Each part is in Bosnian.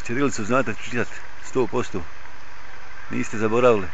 Ćirilicu znate čitati 100%. Niste zaboravili.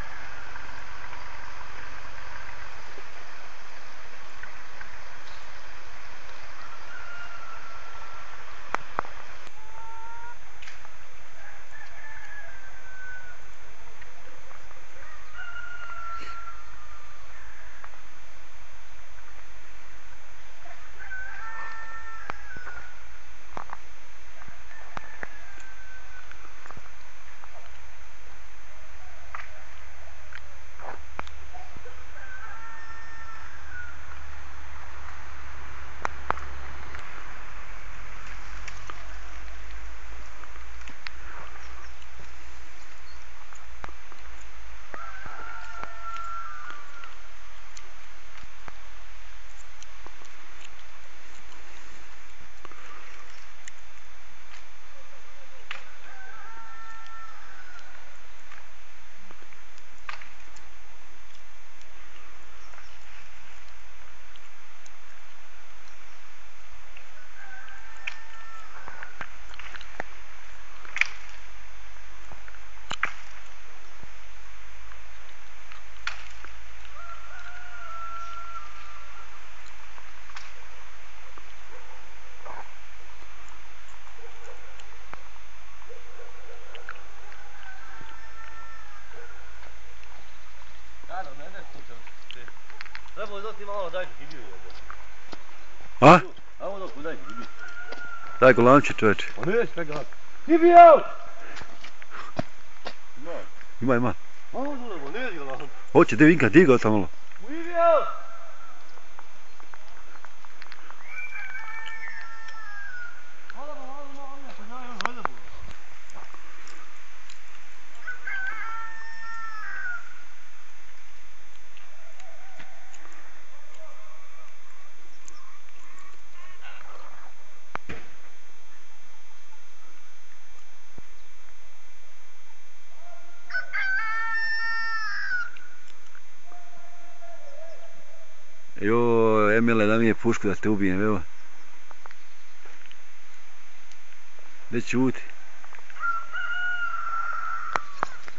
Ajmo da ti malo daj hibiju jebo. A? Ajmo da daj hibiju. Daj golanče čovječe. Pa neš pega. Hibiju! Ima. Ajmo da neš golanče. Hoće, de Vinka, digao tamo malo. Hibiju! Joj, Emile, da mi je pušku da te ubijem, evo. Ne čuti.